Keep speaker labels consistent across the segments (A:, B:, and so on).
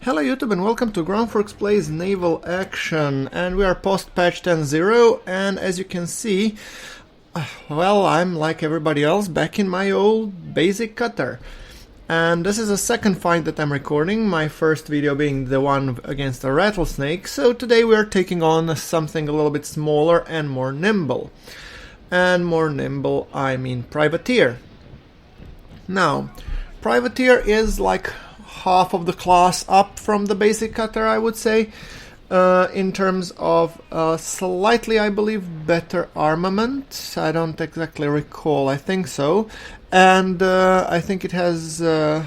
A: Hello YouTube and welcome to GrunfWorks Plays Naval Action, and we are post-patch 10.0, and as you can see, well, I'm like everybody else back in my old basic cutter. And this is the second fight that I'm recording, my first video being the one against a rattlesnake, so today we are taking on something a little bit smaller and more nimble. And more nimble, I mean privateer. Now, privateer is like half of the class up from the basic cutter, I would say, in terms of slightly, I believe, better armament. I don't exactly recall, I think so. And I think it has a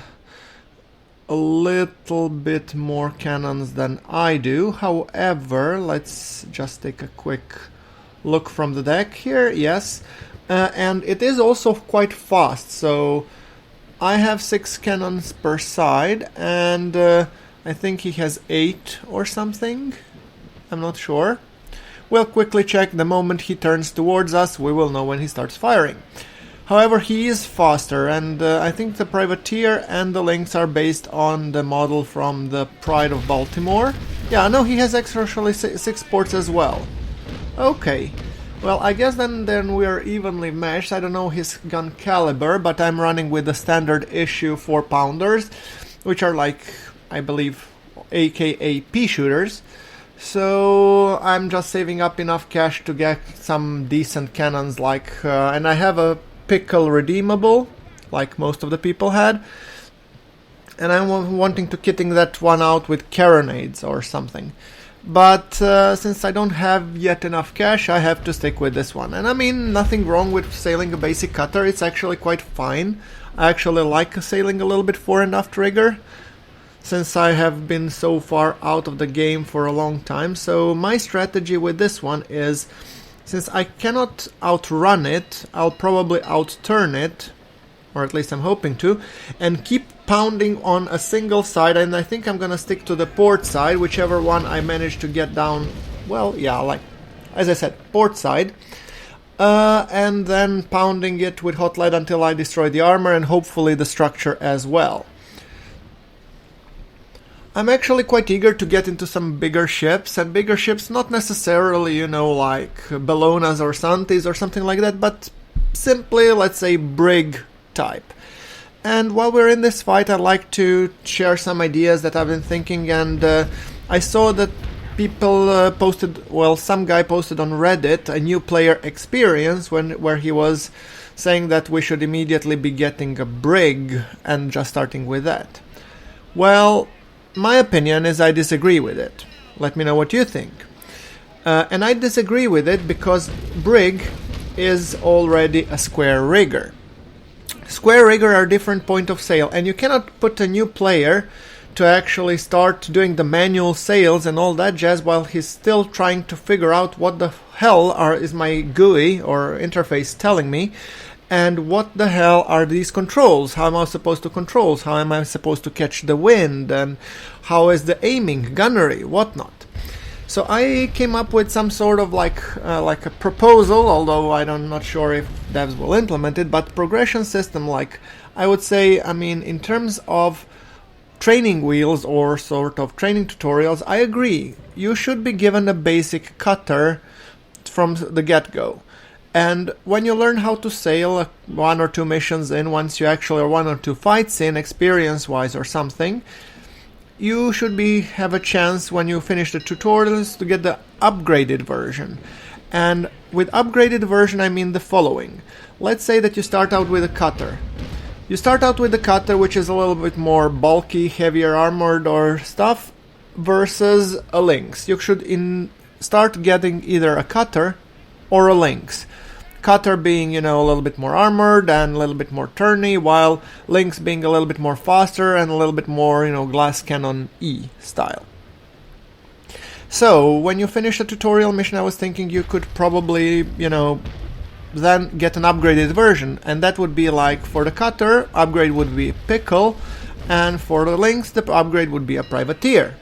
A: little bit more cannons than I do. However, let's just take a quick look from the deck here. Yes, and it is also quite fast, so I have 6 cannons per side, and I think he has 8 or something. I'm not sure. We'll quickly check the moment he turns towards us. We will know when he starts firing. However, he is faster, and I think the privateer and the lynx are based on the model from the Pride of Baltimore. Yeah, no, he has actually 6 ports as well. Okay. Well, I guess then we are evenly matched. I don't know his gun caliber, but I'm running with the standard issue 4-pounders, which are like, I believe, aka pea shooters. So I'm just saving up enough cash to get some decent cannons, like, and I have a pickle redeemable, like most of the people had, and I'm wanting to kitting that one out with carronades or something. But since I don't have yet enough cash, I have to stick with this one. And I mean, nothing wrong with sailing a basic cutter, it's actually quite fine. I actually like sailing a little bit fore and aft rigger, since I have been so far out of the game for a long time. So my strategy with this one is, since I cannot outrun it, I'll probably outturn it, or at least I'm hoping to, and keep pounding on a single side, and I think I'm gonna stick to the port side, whichever one I manage to get down. Well, yeah, like, as I said, port side, and then pounding it with hot lead until I destroy the armor and hopefully the structure as well. I'm actually quite eager to get into some bigger ships, and bigger ships not necessarily, you know, like Bellonas or Santis or something like that, but simply, let's say, brig type. And while we're in this fight, I'd like to share some ideas that I've been thinking, and I saw that people posted, well, some guy posted on Reddit a new player experience where he was saying that we should immediately be getting a brig and just starting with that. Well, my opinion is I disagree with it. Let me know what you think. And I disagree with it because brig is already a square rigger. Square rigger are different point of sail, and you cannot put a new player to actually start doing the manual sails and all that jazz while he's still trying to figure out what the hell is my GUI or interface telling me, and what the hell are these controls? How am I supposed to control? How am I supposed to catch the wind? And how is the aiming, gunnery, whatnot? So I came up with some sort of like a proposal, although I'm not sure if devs will implement it, but progression system, like, I would say, I mean, in terms of training wheels or sort of training tutorials, I agree. You should be given a basic cutter from the get-go. And when you learn how to sail 1 or 2 missions in, once you actually are 1 or 2 fights in, experience-wise or something, you should have a chance when you finish the tutorials to get the upgraded version. And with upgraded version I mean the following. Let's say that you start out with a cutter. You start out with the cutter, which is a little bit more bulky, heavier armored or stuff, versus a lynx. You should start getting either a cutter or a lynx. Cutter being, you know, a little bit more armored and a little bit more turny, while lynx being a little bit more faster and a little bit more, you know, glass cannon E style. So when you finish the tutorial mission, I was thinking you could probably, you know, then get an upgraded version, and that would be like, for the cutter, upgrade would be pickle, and for the lynx, the upgrade would be a privateer.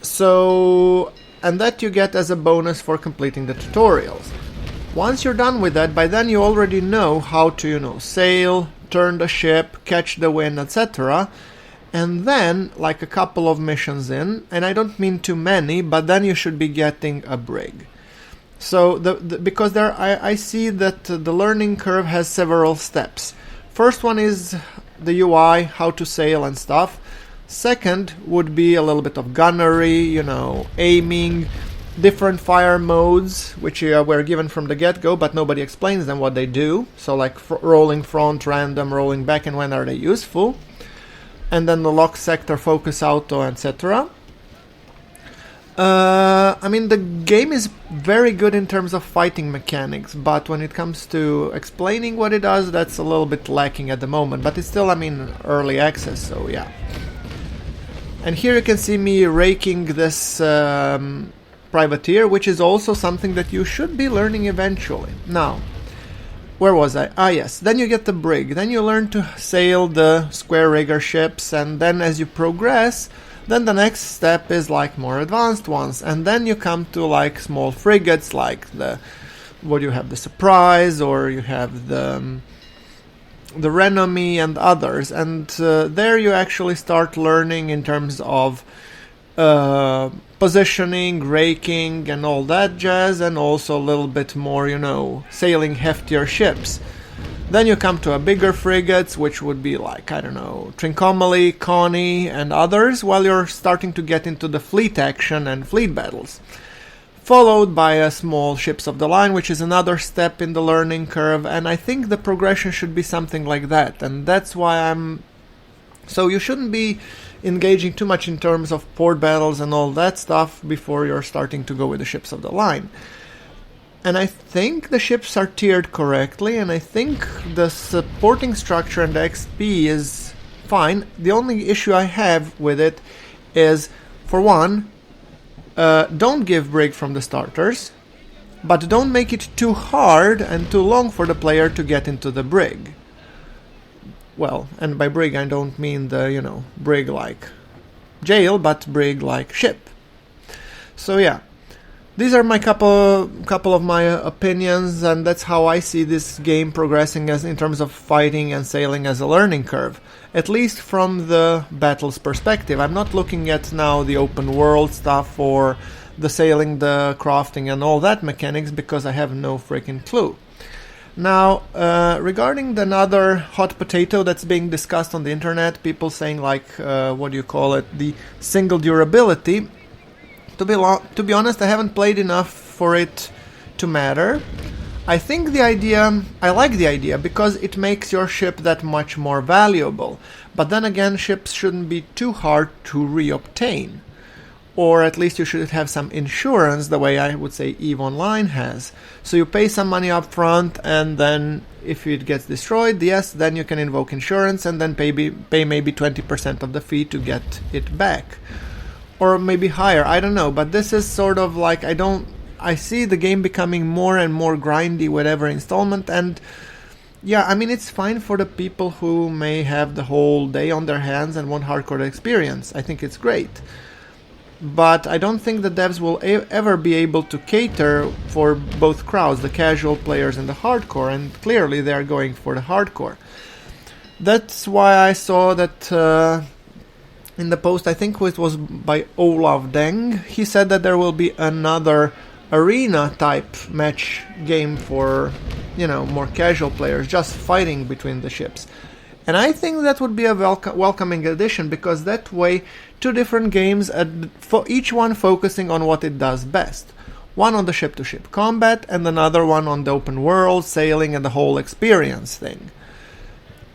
A: So, and that you get as a bonus for completing the tutorials. Once you're done with that, by then you already know how to, you know, sail, turn the ship, catch the wind, etc. and then like a couple of missions in, and I don't mean too many, but then you should be getting a brig. So because I see that the learning curve has several steps. First one is the UI, how to sail and stuff. Second would be a little bit of gunnery, aiming, different fire modes, which were given from the get-go, but nobody explains them what they do. So like rolling front, random, rolling back, and when are they useful. And then the lock, sector, focus, auto, etc. The game is very good in terms of fighting mechanics, but when it comes to explaining what it does, that's a little bit lacking at the moment. But it's still, early access, so yeah. And here you can see me raking this privateer, which is also something that you should be learning eventually. Now, where was I? Ah, yes. Then you get the brig. Then you learn to sail the square rigger ships, and then as you progress, then the next step is like more advanced ones, and then you come to like small frigates, like you have the Surprise, or you have the Renommee and others, and there you actually start learning in terms of positioning, raking, and all that jazz, and also a little bit more, sailing heftier ships. Then you come to a bigger frigates, which would be like, Trincomalee, Connie, and others, while you're starting to get into the fleet action and fleet battles. Followed by a small ships of the line, which is another step in the learning curve, and I think the progression should be something like that, and that's why So you shouldn't be engaging too much in terms of port battles and all that stuff before you're starting to go with the ships of the line. And I think the ships are tiered correctly, and I think the supporting structure and the XP is fine. The only issue I have with it is, for one, don't give brig from the starters, but don't make it too hard and too long for the player to get into the brig. Well, and by brig I don't mean the, brig like jail, but brig like ship. So yeah. These are my couple of my opinions, and that's how I see this game progressing as in terms of fighting and sailing as a learning curve, at least from the battles perspective. I'm not looking at now the open world stuff or the sailing, the crafting, and all that mechanics, because I have no freaking clue. Now, regarding another hot potato that's being discussed on the internet, people saying like, the single durability. To be honest, I haven't played enough for it to matter. I like the idea because it makes your ship that much more valuable. But then again, ships shouldn't be too hard to reobtain. Or at least you should have some insurance, the way I would say EVE Online has. So you pay some money up front, and then if it gets destroyed, yes, then you can invoke insurance and then pay maybe 20% of the fee to get it back. Or maybe higher, I don't know, but this is sort of like, I see the game becoming more and more grindy with every installment, and yeah, it's fine for the people who may have the whole day on their hands and want hardcore experience. I think it's great. But I don't think the devs will ever be able to cater for both crowds, the casual players and the hardcore, and clearly they are going for the hardcore. That's why I saw that in the post, I think it was by Olaf Deng, he said that there will be another arena type match game for, more casual players, just fighting between the ships. And I think that would be a welcoming addition, because that way, two different games, for each one focusing on what it does best. One on the ship-to-ship combat, and another one on the open world, sailing, and the whole experience thing.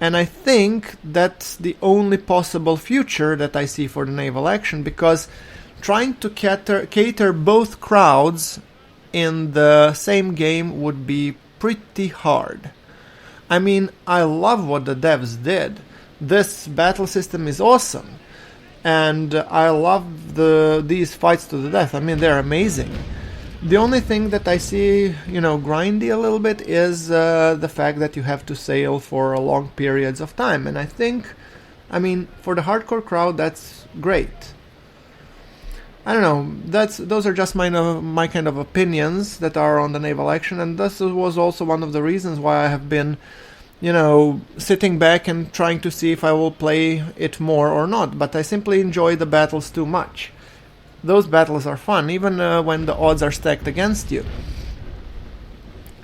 A: And I think that's the only possible future that I see for the Naval Action, because trying to cater both crowds in the same game would be pretty hard. I love what the devs did. This battle system is awesome. And I love these fights to the death. They're amazing. The only thing that I see, grindy a little bit is the fact that you have to sail for long periods of time. And I think, for the hardcore crowd, that's great. I don't know. Those are just my kind of opinions that are on the Naval Action, and this was also one of the reasons why I have been you know, sitting back and trying to see if I will play it more or not, but I simply enjoy the battles too much. Those battles are fun, even when the odds are stacked against you.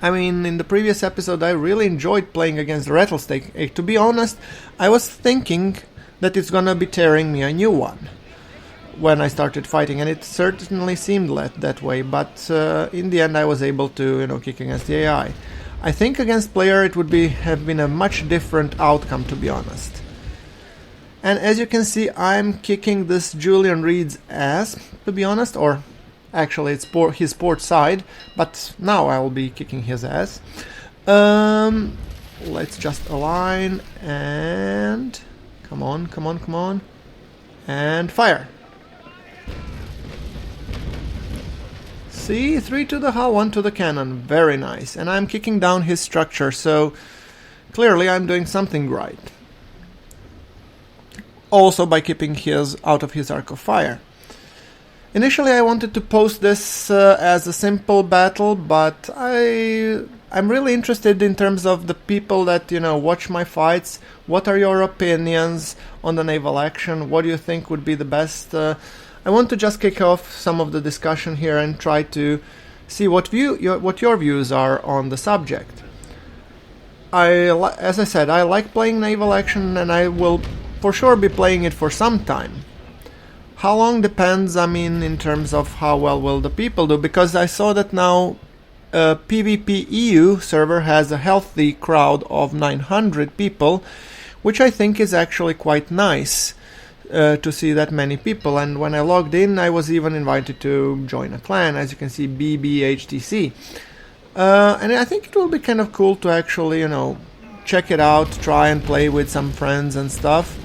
A: I mean, in the previous episode I really enjoyed playing against the rattlesnake. To be honest, I was thinking that it's gonna be tearing me a new one when I started fighting, and it certainly seemed that way, but in the end I was able to, you know, kick against the AI. I think against player it would have been a much different outcome, to be honest. And as you can see, I'm kicking this Julian Reed's ass, to be honest, or actually it's his port side, but now I will be kicking his ass. Let's just align and... Come on. And fire. See, 3 to the hull, 1 to the cannon. Very nice. And I'm kicking down his structure, so clearly I'm doing something right. Also by keeping his out of his arc of fire. Initially I wanted to post this as a simple battle, but I'm really interested in terms of the people that, you know, watch my fights. What are your opinions on the naval action? What do you think would be the best? I want to just kick off some of the discussion here and try to see what your views are on the subject. As I said, I like playing naval action, and I will for sure be playing it for some time. How long depends, I mean, in terms of how well will the people do, because I saw that now PvP EU server has a healthy crowd of 900 people, which I think is actually quite nice to see that many people. And when I logged in, I was even invited to join a clan, as you can see, BBHTC. And I think it will be kind of cool to actually, you know, check it out, try and play with some friends and stuff.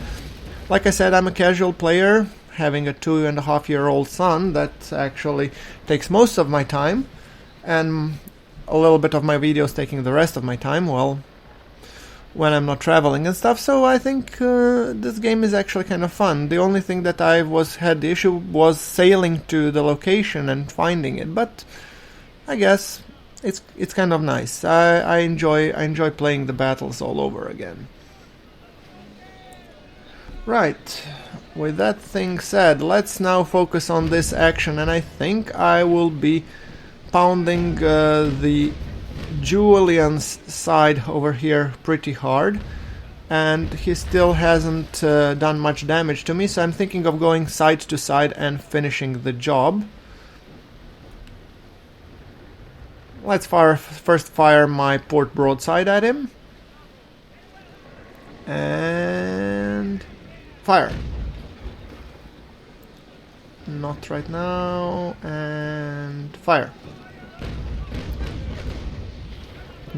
A: Like I said, I'm a casual player, having a 2.5-year-old son that actually takes most of my time, and a little bit of my videos taking the rest of my time, well, when I'm not traveling and stuff. So I think this game is actually kind of fun. The only thing that I had the issue was sailing to the location and finding it, but I guess it's kind of nice. I enjoy playing the battles all over again. Right, with that thing said, let's now focus on this action, and I think I will be pounding the Julian's side over here pretty hard, and he still hasn't done much damage to me, so I'm thinking of going side to side and finishing the job. Let's first fire my port broadside at him. And... fire. Not right now. And fire.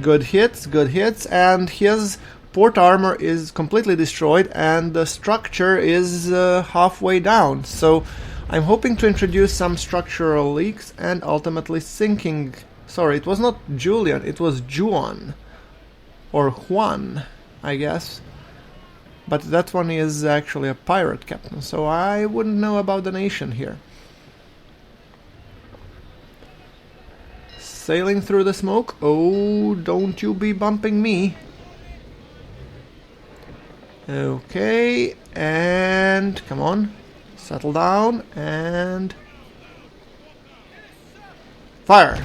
A: Good hits, and his port armor is completely destroyed and the structure is halfway down. So I'm hoping to introduce some structural leaks and ultimately sinking... Sorry, it was not Julian, it was Juan. Or Juan, I guess. But that one is actually a pirate captain, so I wouldn't know about the nation here. Sailing through the smoke. Oh, don't you be bumping me. Okay, and come on, settle down and fire.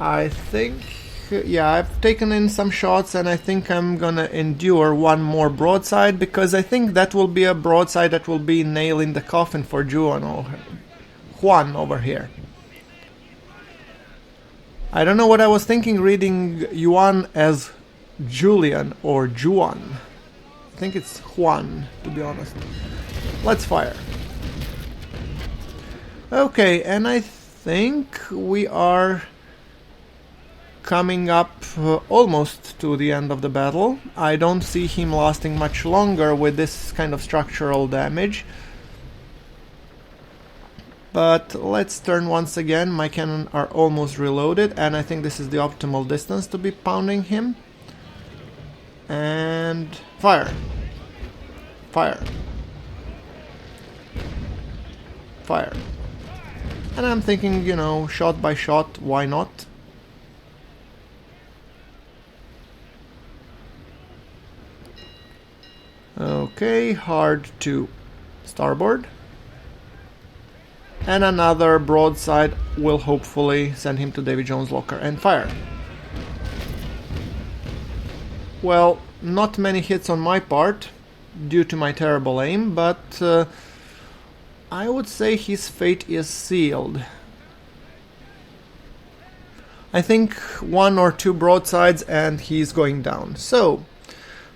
A: I think, yeah, I've taken in some shots, and I think I'm gonna endure one more broadside, because I think that will be a broadside that will be nailing the coffin for Juan over here. I don't know what I was thinking reading Juan as Julian or Juan. I think it's Juan, to be honest. Let's fire. Okay, and I think we are coming up almost to the end of the battle. I don't see him lasting much longer with this kind of structural damage. But let's turn once again. My cannon are almost reloaded, and I think this is the optimal distance to be pounding him. And fire. Fire. Fire. And I'm thinking, you know, shot by shot, why not? Okay, hard to starboard. And another broadside will hopefully send him to Davy Jones' locker and fire. Well, not many hits on my part due to my terrible aim, but I would say his fate is sealed. I think 1 or 2 broadsides and he's going down. So,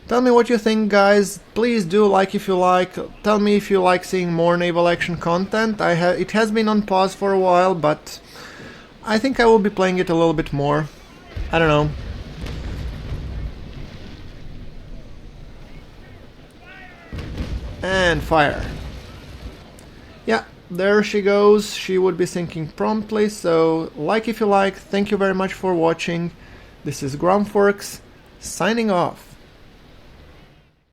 A: tell me what you think, guys. Please do like if you like. Tell me if you like seeing more naval action content. It has been on pause for a while, but I think I will be playing it a little bit more. I don't know. And fire. Yeah, there she goes. She would be sinking promptly, so like if you like. Thank you very much for watching. This is GrunfWorks, signing off.